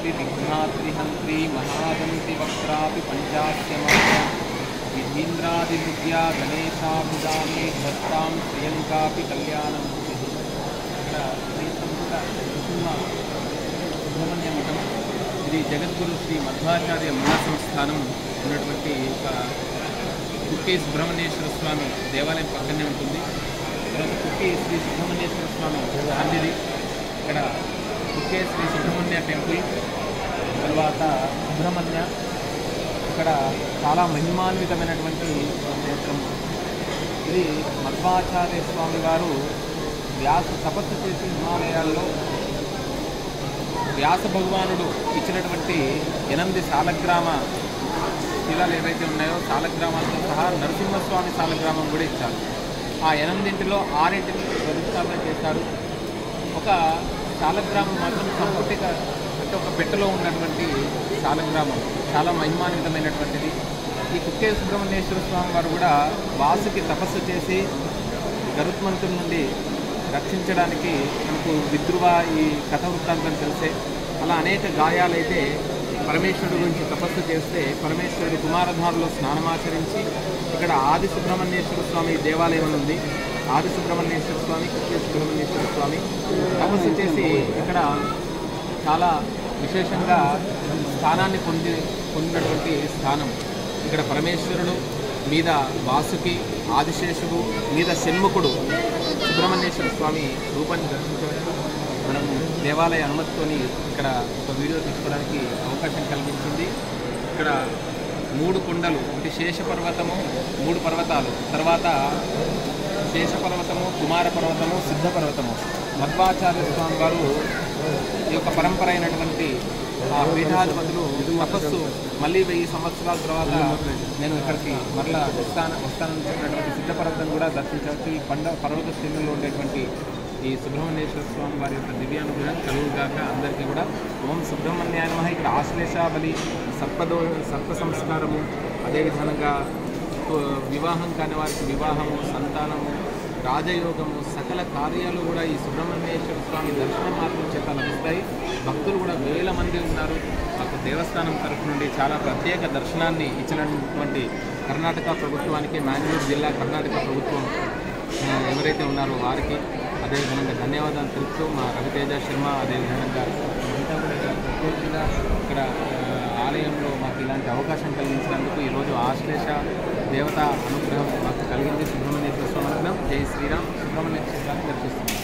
महागौरी विघ्नात्रिहन्त्री महादन्ति वक्त्रापि पञ्चास्यमाया विधीन्द्रादिविद्या गणेशाभिधाने दत्तां श्रियङ्कापि कल्याणं శ్రీ సంస్కృత నృసింహ సుబ్రహ్మణ్య మఠం శ్రీ జగద్గురు శ్రీ మధ్వాచార్య మహాసంస్థానం ఉన్నటువంటి కుక్కే సుబ్రహ్మణ్యేశ్వర స్వామి దేవాలయం పక్కనే ఉంటుంది. తర్వాత కుక్కే శ్రీ సుబ్రహ్మణ్యేశ్వర స్వామి సన్నిధి, ఇక్కడ కుక్కే శ్రీ సుబ్రహ్మణ్య టెంపుల్, తర్వాత సుబ్రహ్మణ్య, ఇక్కడ చాలా మహిమాన్వితమైనటువంటి క్షేత్రం. ఇది మధ్వాచార్య స్వామి వారు వ్యాస తపస్సు చేసి హిమాలయాల్లో వ్యాస భగవానుడు ఇచ్చినటువంటి 8 శాలగ్రామ శిలలు ఏవైతే ఉన్నాయో శాలగ్రామాలతో సహా నరసింహస్వామి శాలగ్రామం కూడా ఇచ్చారు. ఆ 8ంటిలో 6ంటిని ప్రతిష్టాపన చేశారు. ఒక శాలగ్రామం మాత్రం సంపుటిక అంటే ఒక పెట్టెలో ఉన్నటువంటి శాలగ్రామం చాలా మహిమాన్వితమైనటువంటిది. ఈ కుక్కే సుబ్రహ్మణ్యేశ్వర స్వామి వారు కూడా వాసుకి తపస్సు చేసి గరుత్మంతుల నుండి రక్షించడానికి మనకు విద్రువ ఈ కథ వృత్తాంతం తెలిసే. అలా అనేక గాయాలైతే పరమేశ్వరుడు గురించి తపస్సు చేస్తే పరమేశ్వరుడు కుమారధారలో స్నానమాచరించి ఇక్కడ ఆది సుబ్రహ్మణ్యేశ్వర స్వామి దేవాలయం ఉంది. ఆది సుబ్రహ్మణ్యేశ్వర స్వామి, కుక్కే సుబ్రహ్మణ్యేశ్వర స్వామి తపస్సు చేసి ఇక్కడ చాలా విశేషంగా స్థానాన్ని పొందినటువంటి స్థానం. ఇక్కడ పరమేశ్వరుడు మీద వాసుకి, ఆదిశేషుడు మీద షణ్ముఖుడు సుబ్రహ్మణ్యేశ్వర స్వామి రూపాన్ని దర్శించవచ్చు. మనం దేవాలయ అనుమతితోని ఇక్కడ ఒక వీడియో తీసుకోవడానికి అవకాశం కలిగించింది. ఇక్కడ 3 కొండలు, అంటే శేషపర్వతము, 3 పర్వతాలు, తర్వాత శేషపర్వతము, కుమార పర్వతము, సిద్ధ పర్వతము. మధ్వాచార్య స్వామి వారు ఈ యొక్క పరంపర అయినటువంటి ఆ పీఠాధిపతులు తపస్సు మళ్ళీ 1000 సంవత్సరాల తర్వాత నేను ఇక్కడికి మరలా వస్తానన్నటువంటి సిద్ధపర్వతం కూడా దర్శించవచ్చు. ఈ పర్వత శ్రేణుల్లో ఉండేటువంటి ఈ సుబ్రహ్మణ్యేశ్వర స్వామి వారి యొక్క దివ్యానుగ్రహం కలుగుగాక అందరికీ కూడా. ఓం సుబ్రహ్మణ్యాయ నమః. ఇక్కడ ఆశ్లేష బలి, సర్ప సంస్కారము, అదేవిధంగా వివాహం కాని వారికి వివాహము, సంతానము, రాజయోగము, సకల కార్యాలు కూడా ఈ సుబ్రహ్మణ్యేశ్వర స్వామి దర్శనం మాత్రం చేత లభిస్తాయి. భక్తులు కూడా వేల మంది ఉన్నారు. మాకు దేవస్థానం తరఫు నుండి చాలా ప్రత్యేక దర్శనాన్ని ఇచ్చినటువంటి కర్ణాటక ప్రభుత్వానికి, మ్యాంగ్లూరు జిల్లా కర్ణాటక ప్రభుత్వం ఎవరైతే ఉన్నారో వారికి అదేవిధంగా ధన్యవాదాలు తెలుపుతూ మా రవితేజ శర్మ అదేవిధంగా అంతా కూడా ప్రత్యేకంగా ఇక్కడ ఆలయంలో మాకు ఇలాంటి అవకాశం కలిగించినందుకు ఈరోజు ఆశ్లేష దేవత అనుగ్రహం మాకు కలిగింది. సుబ్రహ్మణ్యేశ్వర స్వామి అనుగ్రహం. జై శ్రీరామ్. సుబ్రహ్మణ్య క్షేత్రాన్ని దర్శిస్తున్నాం.